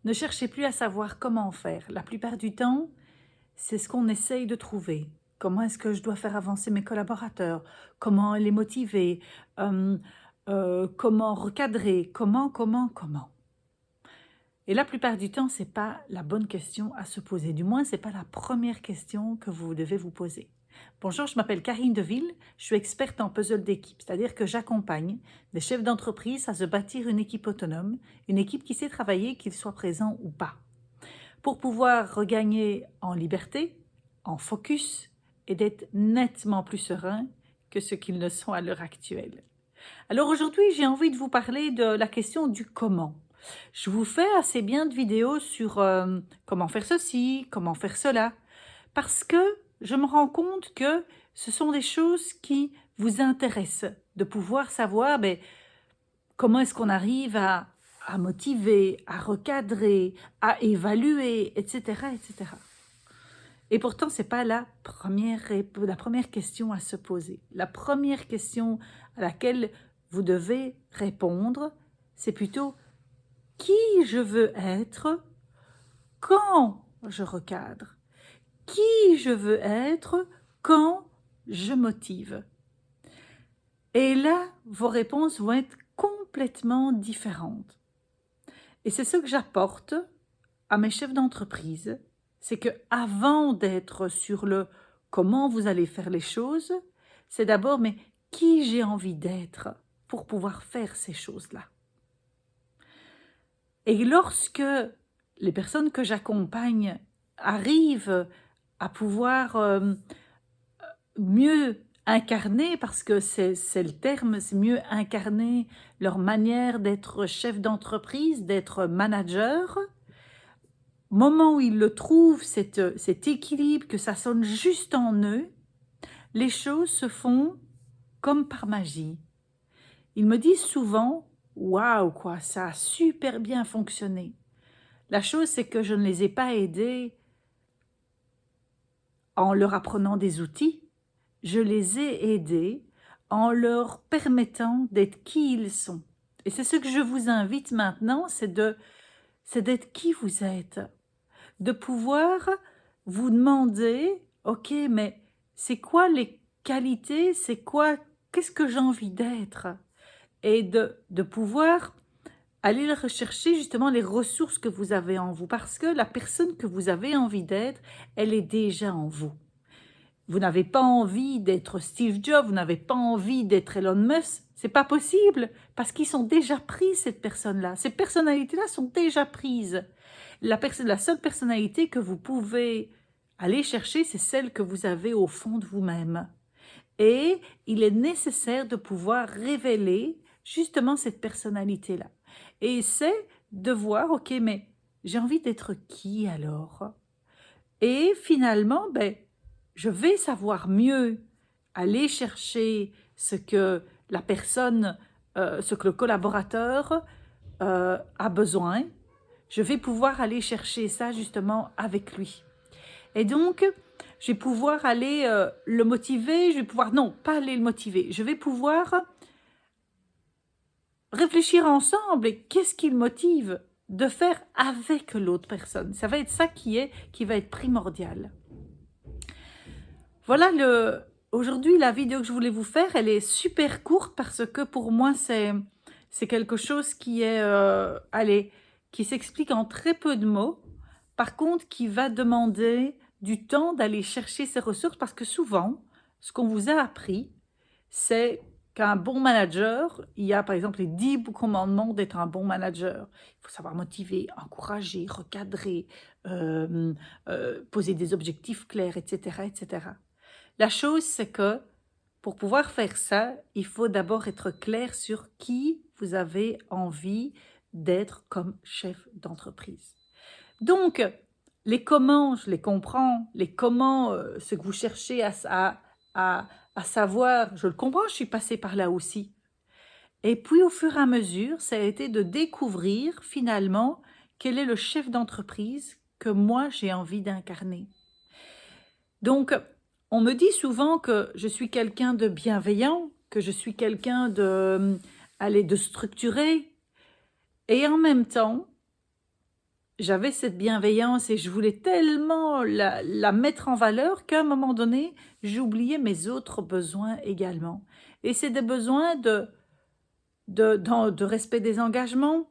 Ne cherchez plus à savoir comment faire. La plupart du temps, c'est ce qu'on essaye de trouver. Comment est-ce que je dois faire avancer mes collaborateurs? Comment les motiver? Euh, comment recadrer? Comment? Et la plupart du temps, ce n'est pas la bonne question à se poser. Du moins, ce n'est pas la première question que vous devez vous poser. Bonjour, je m'appelle Karine Deville, je suis experte en puzzle d'équipe, c'est-à-dire que j'accompagne des chefs d'entreprise à se bâtir une équipe autonome, une équipe qui sait travailler, qu'ils soient présents ou pas, pour pouvoir regagner en liberté, en focus et d'être nettement plus sereins que ce qu'ils ne sont à l'heure actuelle. Alors aujourd'hui, j'ai envie de vous parler de la question du comment. Je vous fais assez bien de vidéos sur comment faire ceci, comment faire cela, parce que je me rends compte que ce sont des choses qui vous intéressent, de pouvoir savoir comment est-ce qu'on arrive à motiver, à recadrer, à évaluer, etc., etc. Et pourtant, ce n'est pas la première question à se poser. La première question à laquelle vous devez répondre, c'est plutôt qui je veux être quand je recadre, qui je veux être quand je motive. Et là, vos réponses vont être complètement différentes. Et c'est ce que j'apporte à mes chefs d'entreprise, c'est que avant d'être sur le comment vous allez faire les choses, c'est d'abord mais qui j'ai envie d'être pour pouvoir faire ces choses-là. Et lorsque les personnes que j'accompagne arrivent à pouvoir mieux incarner, parce que c'est le terme, c'est mieux incarner leur manière d'être chef d'entreprise, d'être manager, moment où ils le trouvent, cet équilibre, que ça sonne juste en eux, les choses se font comme par magie. Ils me disent souvent « Waouh, quoi, ça a super bien fonctionné ». La chose, c'est que je ne les ai pas aidés en leur apprenant des outils, je les ai aidés en leur permettant d'être qui ils sont. Et c'est ce que je vous invite maintenant, c'est d'être qui vous êtes, de pouvoir vous demander, ok, mais c'est quoi les qualités, qu'est-ce que j'ai envie d'être? Et de pouvoir aller rechercher justement les ressources que vous avez en vous, parce que la personne que vous avez envie d'être, elle est déjà en vous. Vous n'avez pas envie d'être Steve Jobs, vous n'avez pas envie d'être Elon Musk, c'est pas possible, parce qu'ils sont déjà pris, cette personne-là. Ces personnalités-là sont déjà prises. La seule personnalité que vous pouvez aller chercher, c'est celle que vous avez au fond de vous-même. Et il est nécessaire de pouvoir révéler justement cette personnalité-là. Et c'est de voir, ok, mais j'ai envie d'être qui alors? Et finalement, je vais savoir mieux aller chercher ce que la personne, ce que le collaborateur a besoin. Je vais pouvoir aller chercher ça justement avec lui. Et donc, je vais pouvoir aller le motiver, non, pas aller le motiver, je vais pouvoir réfléchir ensemble et qu'est-ce qui le motive de faire avec l'autre personne. Ça va être ça qui va être primordial. Voilà, aujourd'hui, la vidéo que je voulais vous faire, elle est super courte parce que pour moi, c'est quelque chose qui est, qui s'explique en très peu de mots. Par contre, qui va demander du temps d'aller chercher ces ressources parce que souvent, ce qu'on vous a appris, c'est qu'un bon manager, il y a par exemple les 10 commandements d'être un bon manager. Il faut savoir motiver, encourager, recadrer, poser des objectifs clairs, etc., etc. La chose, c'est que pour pouvoir faire ça, il faut d'abord être clair sur qui vous avez envie d'être comme chef d'entreprise. Donc, les comment, je les comprends. Les comment, ce que vous cherchez à savoir, je le comprends, je suis passée par là aussi. Et puis, au fur et à mesure, ça a été de découvrir finalement quel est le chef d'entreprise que moi, j'ai envie d'incarner. Donc, on me dit souvent que je suis quelqu'un de bienveillant, que je suis quelqu'un de structuré. Et en même temps, j'avais cette bienveillance et je voulais tellement la mettre en valeur qu'à un moment donné, j'oubliais mes autres besoins également. Et c'est des besoins de respect des engagements,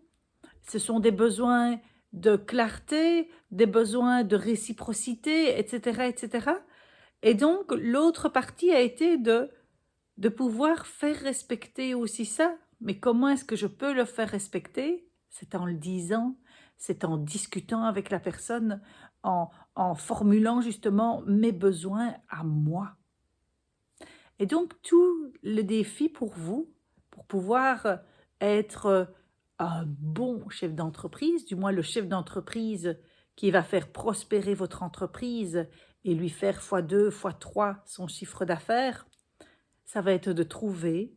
ce sont des besoins de clarté, des besoins de réciprocité, etc., etc. Et donc, l'autre partie a été de pouvoir faire respecter aussi ça. Mais comment est-ce que je peux le faire respecter? C'est en le disant, c'est en discutant avec la personne, en formulant justement mes besoins à moi. Et donc, tout le défi pour vous, pour pouvoir être un bon chef d'entreprise, du moins le chef d'entreprise qui va faire prospérer votre entreprise et lui faire x2, x3 son chiffre d'affaires, ça va être de trouver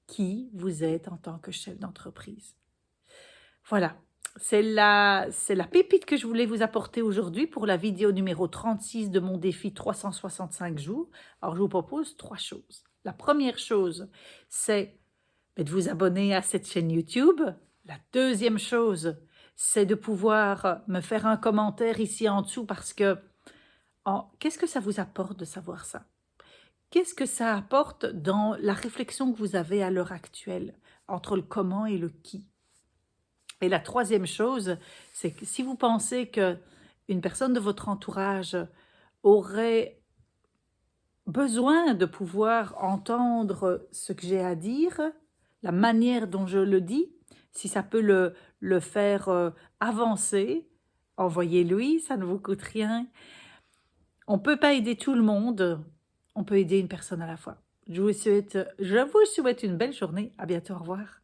qui vous êtes en tant que chef d'entreprise. Voilà, c'est la pépite que je voulais vous apporter aujourd'hui pour la vidéo numéro 36 de mon défi 365 jours. Alors, je vous propose 3 choses. La première chose, c'est de vous abonner à cette chaîne YouTube. La deuxième chose, c'est de pouvoir me faire un commentaire ici en dessous parce que qu'est-ce que ça vous apporte de savoir ça? Qu'est-ce que ça apporte dans la réflexion que vous avez à l'heure actuelle entre le comment et le qui? Et la troisième chose, c'est que si vous pensez qu'une personne de votre entourage aurait besoin de pouvoir entendre ce que j'ai à dire, la manière dont je le dis, si ça peut le faire avancer, envoyez-lui, ça ne vous coûte rien. On ne peut pas aider tout le monde, on peut aider une personne à la fois. Je vous souhaite une belle journée, à bientôt, au revoir.